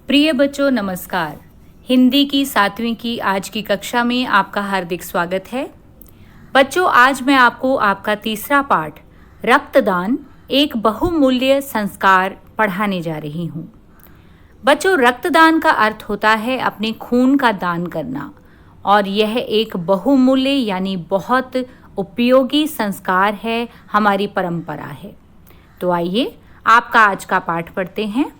प्रिय बच्चों नमस्कार। हिंदी की 7वीं की आज की कक्षा में आपका हार्दिक स्वागत है। बच्चों आज मैं आपको आपका तीसरा पाठ रक्तदान एक बहुमूल्य संस्कार पढ़ाने जा रही हूँ। बच्चों रक्तदान का अर्थ होता है अपने खून का दान करना और यह एक बहुमूल्य यानी बहुत उपयोगी संस्कार है, हमारी परंपरा है। तो आइए आपका आज का पाठ पढ़ते हैं।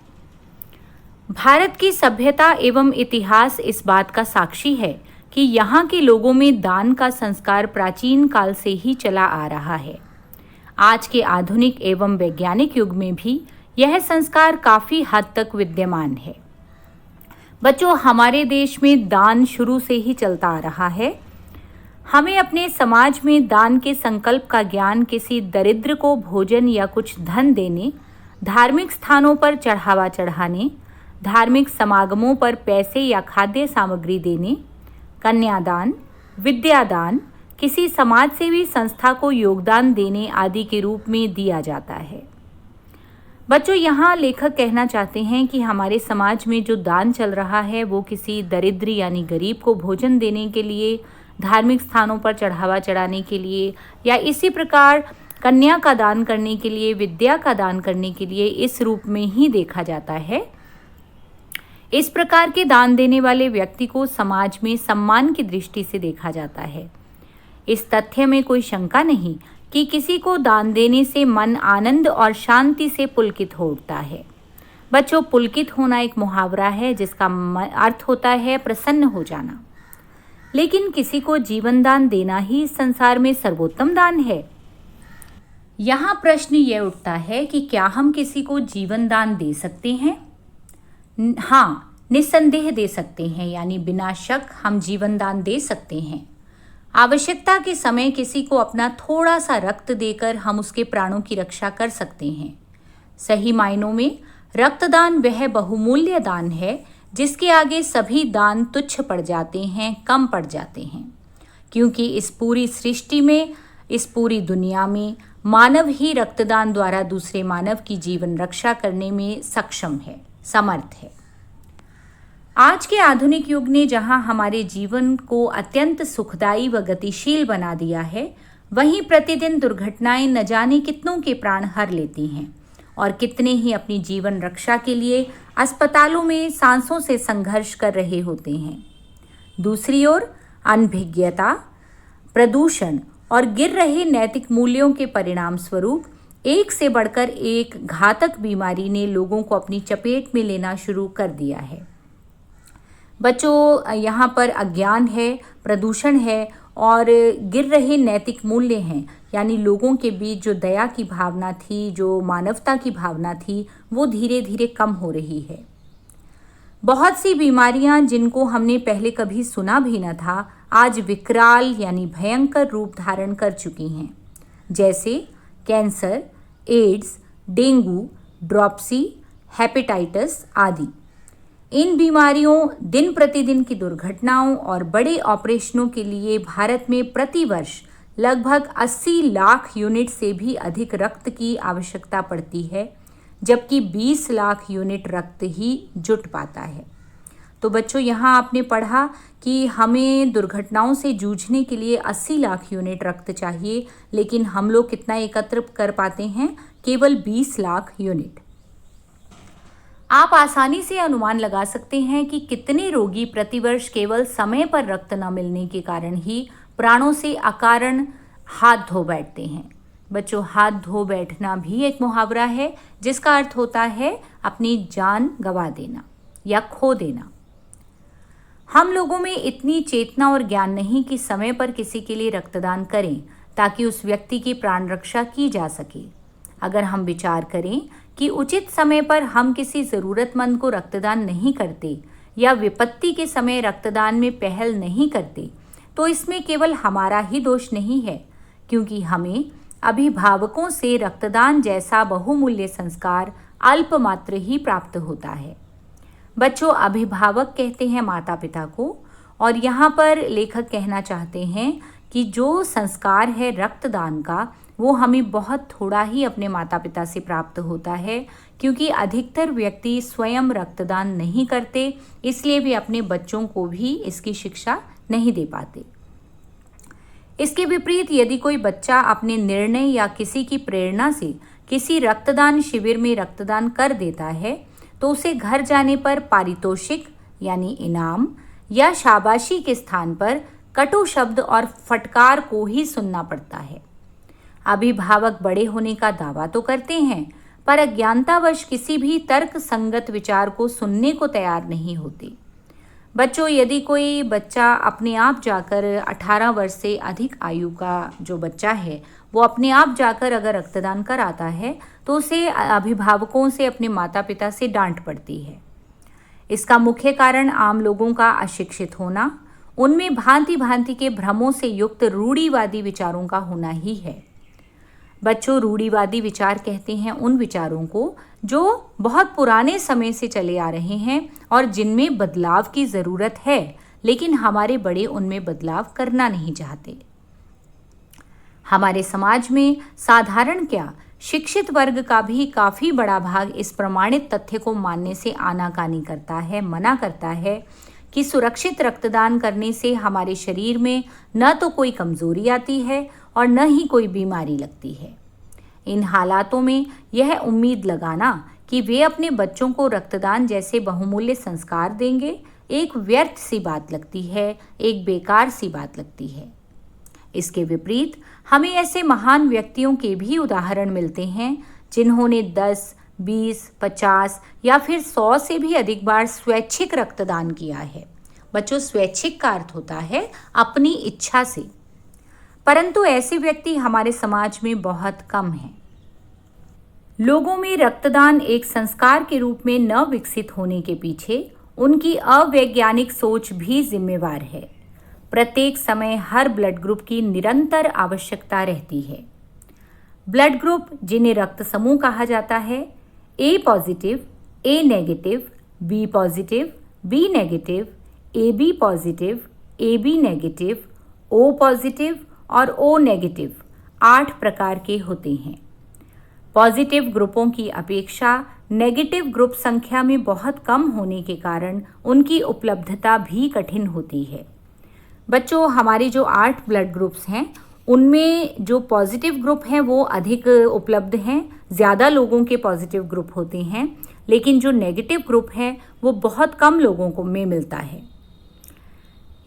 भारत की सभ्यता एवं इतिहास इस बात का साक्षी है कि यहाँ के लोगों में दान का संस्कार प्राचीन काल से ही चला आ रहा है। आज के आधुनिक एवं वैज्ञानिक युग में भी यह संस्कार काफी हद तक विद्यमान है। बच्चों हमारे देश में दान शुरू से ही चलता आ रहा है। हमें अपने समाज में दान के संकल्प का ज्ञान किसी दरिद्र को भोजन या कुछ धन देने, धार्मिक स्थानों पर चढ़ावा चढ़ाने, धार्मिक समागमों पर पैसे या खाद्य सामग्री देने, कन्यादान, विद्यादान, किसी समाज सेवी संस्था को योगदान देने आदि के रूप में दिया जाता है। बच्चों यहाँ लेखक कहना चाहते हैं कि हमारे समाज में जो दान चल रहा है वो किसी दरिद्र यानी गरीब को भोजन देने के लिए, धार्मिक स्थानों पर चढ़ावा चढ़ाने के लिए या इसी प्रकार कन्या का दान करने के लिए, विद्या का दान करने के लिए इस रूप में ही देखा जाता है। इस प्रकार के दान देने वाले व्यक्ति को समाज में सम्मान की दृष्टि से देखा जाता है। इस तथ्य में कोई शंका नहीं कि किसी को दान देने से मन आनंद और शांति से पुलकित हो उठता है। बच्चों पुलकित होना एक मुहावरा है जिसका अर्थ होता है प्रसन्न हो जाना। लेकिन किसी को जीवन दान देना ही इस संसार में सर्वोत्तम दान है। यहाँ प्रश्न यह उठता है कि क्या हम किसी को जीवन दान दे सकते हैं? हाँ, निस्संदेह दे सकते हैं, यानी बिना शक हम जीवन दान दे सकते हैं। आवश्यकता के समय किसी को अपना थोड़ा सा रक्त देकर हम उसके प्राणों की रक्षा कर सकते हैं। सही मायनों में रक्तदान वह बहुमूल्य दान है जिसके आगे सभी दान तुच्छ पड़ जाते हैं, कम पड़ जाते हैं, क्योंकि इस पूरी सृष्टि में, इस पूरी दुनिया में मानव ही रक्तदान द्वारा दूसरे मानव की जीवन रक्षा करने में सक्षम है, समर्थ है। आज के आधुनिक युग ने जहां हमारे जीवन को अत्यंत सुखदायी व गतिशील बना दिया है, वहीं प्रतिदिन दुर्घटनाएं न जाने कितनों के प्राण हर लेती हैं और कितने ही अपनी जीवन रक्षा के लिए अस्पतालों में सांसों से संघर्ष कर रहे होते हैं। दूसरी ओर अनभिज्ञता, प्रदूषण और गिर रहे नैतिक मूल्यों के परिणाम स्वरूप एक से बढ़कर एक घातक बीमारी ने लोगों को अपनी चपेट में लेना शुरू कर दिया है। बच्चों यहाँ पर अज्ञान है, प्रदूषण है और गिर रहे नैतिक मूल्य हैं, यानी लोगों के बीच जो दया की भावना थी, जो मानवता की भावना थी, वो धीरे धीरे कम हो रही है। बहुत सी बीमारियां जिनको हमने पहले कभी सुना भी न था, आज विकराल यानी भयंकर रूप धारण कर चुकी हैं, जैसे cancer, AIDS, dengue, dropsy, hepatitis आदि। इन बीमारियों, दिन प्रतिदिन की दुर्घटनाओं और बड़े ऑपरेशनों के लिए भारत में प्रतिवर्ष लगभग 80 लाख यूनिट से भी अधिक रक्त की आवश्यकता पड़ती है, जबकि 20 लाख यूनिट रक्त ही जुट पाता है। तो बच्चों यहाँ आपने पढ़ा कि हमें दुर्घटनाओं से जूझने के लिए 80 लाख यूनिट रक्त चाहिए, लेकिन हम लोग कितना एकत्र कर पाते हैं? केवल 20 लाख यूनिट। आप आसानी से अनुमान लगा सकते हैं कि कितने रोगी प्रतिवर्ष केवल समय पर रक्त न मिलने के कारण ही प्राणों से अकारण हाथ धो बैठते हैं। बच्चों हाथ धो बैठना भी एक मुहावरा है जिसका अर्थ होता है अपनी जान गंवा देना या खो देना। हम लोगों में इतनी चेतना और ज्ञान नहीं कि समय पर किसी के लिए रक्तदान करें ताकि उस व्यक्ति की प्राण रक्षा की जा सके। अगर हम विचार करें कि उचित समय पर हम किसी ज़रूरतमंद को रक्तदान नहीं करते या विपत्ति के समय रक्तदान में पहल नहीं करते, तो इसमें केवल हमारा ही दोष नहीं है, क्योंकि हमें अभिभावकों से रक्तदान जैसा बहुमूल्य संस्कार अल्पमात्र ही प्राप्त होता है। बच्चों अभिभावक कहते हैं माता पिता को, और यहाँ पर लेखक कहना चाहते हैं कि जो संस्कार है रक्तदान का, वो हमें बहुत थोड़ा ही अपने माता पिता से प्राप्त होता है, क्योंकि अधिकतर व्यक्ति स्वयं रक्तदान नहीं करते, इसलिए वे अपने बच्चों को भी इसकी शिक्षा नहीं दे पाते। इसके विपरीत यदि कोई बच्चा अपने निर्णय या किसी की प्रेरणा से किसी रक्तदान शिविर में रक्तदान कर देता है, तो उसे घर जाने पर पारितोषिक यानी इनाम या शाबाशी के स्थान पर कटु शब्द और फटकार को ही सुनना पड़ता है। अभिभावक बड़े होने का दावा तो करते हैं, पर अज्ञानतावश किसी भी तर्क संगत विचार को सुनने को तैयार नहीं होते। बच्चों, यदि कोई बच्चा अपने आप जाकर 18 वर्ष से अधिक आयु का जो बच्चा है वो अपने आप जाकर अगर रक्तदान कर आता है, तो उसे अभिभावकों से, अपने माता पिता से डांट पड़ती है। इसका मुख्य कारण आम लोगों का अशिक्षित होना, उनमें भांति भांति के भ्रमों से युक्त रूढ़िवादी विचारों का होना ही है। बच्चों, रूढ़िवादी विचार कहते हैं उन विचारों को जो बहुत पुराने समय से चले आ रहे हैं और जिनमें बदलाव की ज़रूरत है, लेकिन हमारे बड़े उनमें बदलाव करना नहीं चाहते। हमारे समाज में साधारण क्या, शिक्षित वर्ग का भी काफ़ी बड़ा भाग इस प्रमाणित तथ्य को मानने से आनाकानी करता है, मना करता है कि सुरक्षित रक्तदान करने से हमारे शरीर में न तो कोई कमज़ोरी आती है और न ही कोई बीमारी लगती है। इन हालातों में यह उम्मीद लगाना कि वे अपने बच्चों को रक्तदान जैसे बहुमूल्य संस्कार देंगे, एक व्यर्थ सी बात लगती है, एक बेकार सी बात लगती है। इसके विपरीत हमें ऐसे महान व्यक्तियों के भी उदाहरण मिलते हैं जिन्होंने 10, 20, 50 या फिर 100 से भी अधिक बार स्वैच्छिक रक्तदान किया है। बच्चों, स्वैच्छिक का अर्थ होता है अपनी इच्छा से, परंतु ऐसे व्यक्ति हमारे समाज में बहुत कम हैं। लोगों में रक्तदान एक संस्कार के रूप में न विकसित होने के पीछे उनकी अवैज्ञानिक सोच भी जिम्मेवार है। प्रत्येक समय हर ब्लड ग्रुप की निरंतर आवश्यकता रहती है। ब्लड ग्रुप, जिन्हें रक्त समूह कहा जाता है, A positive, A negative, B positive, B negative, A B positive, A B negative, O positive और ओ नेगेटिव 8 प्रकार के होते हैं। पॉजिटिव ग्रुपों की अपेक्षा नेगेटिव ग्रुप संख्या में बहुत कम होने के कारण उनकी उपलब्धता भी कठिन होती है। बच्चों, हमारे जो 8 ब्लड ग्रुप्स हैं उनमें जो पॉजिटिव ग्रुप हैं वो अधिक उपलब्ध हैं, ज़्यादा लोगों के पॉजिटिव ग्रुप होते हैं, लेकिन जो नेगेटिव ग्रुप है वो बहुत कम लोगों को में मिलता है।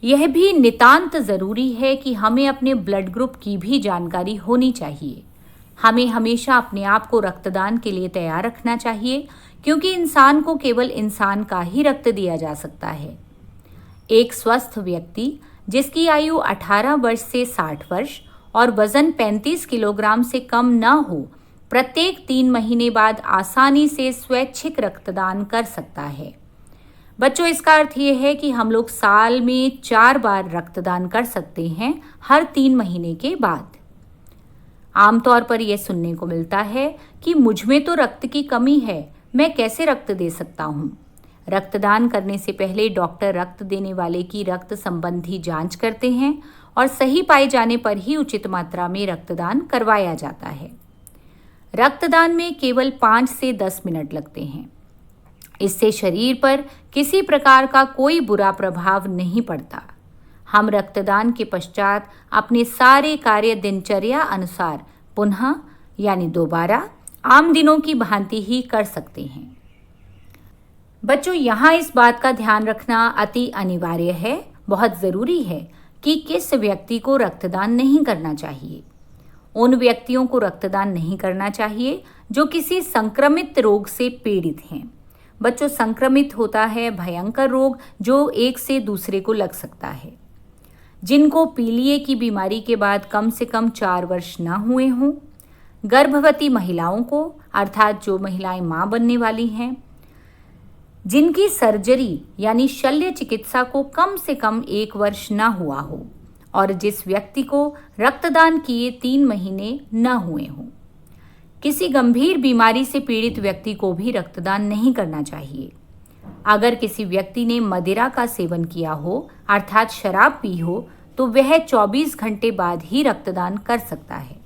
यह भी नितांत ज़रूरी है कि हमें अपने ब्लड ग्रुप की भी जानकारी होनी चाहिए। हमें हमेशा अपने आप को रक्तदान के लिए तैयार रखना चाहिए, क्योंकि इंसान को केवल इंसान का ही रक्त दिया जा सकता है। एक स्वस्थ व्यक्ति जिसकी आयु 18 वर्ष से 60 वर्ष और वजन 35 किलोग्राम से कम न हो, प्रत्येक 3 महीने बाद आसानी से स्वैच्छिक रक्तदान कर सकता है। बच्चों, इसका अर्थ ये है कि हम लोग साल में 4 बार रक्तदान कर सकते हैं, हर 3 महीने के बाद। आमतौर पर यह सुनने को मिलता है कि मुझ में तो रक्त की कमी है, मैं कैसे रक्त दे सकता हूँ। रक्तदान करने से पहले डॉक्टर रक्त देने वाले की रक्त संबंधी जांच करते हैं और सही पाए जाने पर ही उचित मात्रा में रक्तदान करवाया जाता है। रक्तदान में केवल 5 से 10 मिनट लगते हैं। इससे शरीर पर किसी प्रकार का कोई बुरा प्रभाव नहीं पड़ता। हम रक्तदान के पश्चात अपने सारे कार्य दिनचर्या अनुसार पुनः यानी दोबारा आम दिनों की भांति ही कर सकते हैं। बच्चों, यहाँ इस बात का ध्यान रखना अति अनिवार्य है, बहुत ज़रूरी है कि किस व्यक्ति को रक्तदान नहीं करना चाहिए। उन व्यक्तियों को रक्तदान नहीं करना चाहिए जो किसी संक्रमित रोग से पीड़ित हैं। बच्चों, संक्रमित होता है भयंकर रोग जो एक से दूसरे को लग सकता है। जिनको पीलिए की बीमारी के बाद कम से कम 4 वर्ष न हुए हों, गर्भवती महिलाओं को, अर्थात जो महिलाएं मां बनने वाली हैं, जिनकी सर्जरी यानी शल्य चिकित्सा को कम से कम 1 वर्ष न हुआ हो और जिस व्यक्ति को रक्तदान किए 3 महीने न हुए हों। किसी गंभीर बीमारी से पीड़ित व्यक्ति को भी रक्तदान नहीं करना चाहिए। अगर किसी व्यक्ति ने मदिरा का सेवन किया हो, अर्थात शराब पी हो, तो वह 24 घंटे बाद ही रक्तदान कर सकता है।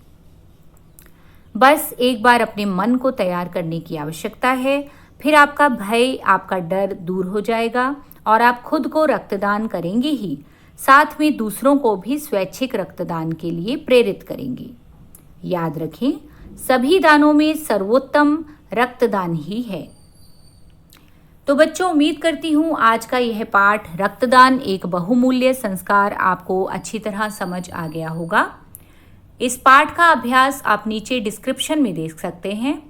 बस एक बार अपने मन को तैयार करने की आवश्यकता है, फिर आपका भय, आपका डर दूर हो जाएगा और आप खुद को रक्तदान करेंगे ही, साथ में दूसरों को भी स्वैच्छिक रक्तदान के लिए प्रेरित करेंगे। याद रखें, सभी दानों में सर्वोत्तम रक्तदान ही है। तो बच्चों, उम्मीद करती हूँ आज का यह पाठ रक्तदान एक बहुमूल्य संस्कार आपको अच्छी तरह समझ आ गया होगा। इस पाठ का अभ्यास आप नीचे डिस्क्रिप्शन में देख सकते हैं।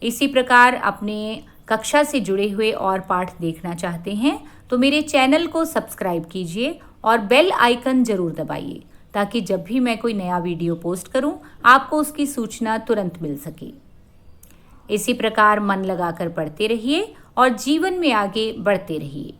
इसी प्रकार अपने कक्षा से जुड़े हुए और पाठ देखना चाहते हैं तो मेरे चैनल को सब्सक्राइब कीजिए और बेल आइकन जरूर दबाइए, ताकि जब भी मैं कोई नया वीडियो पोस्ट करूं आपको उसकी सूचना तुरंत मिल सके। इसी प्रकार मन लगाकर पढ़ते रहिए और जीवन में आगे बढ़ते रहिए।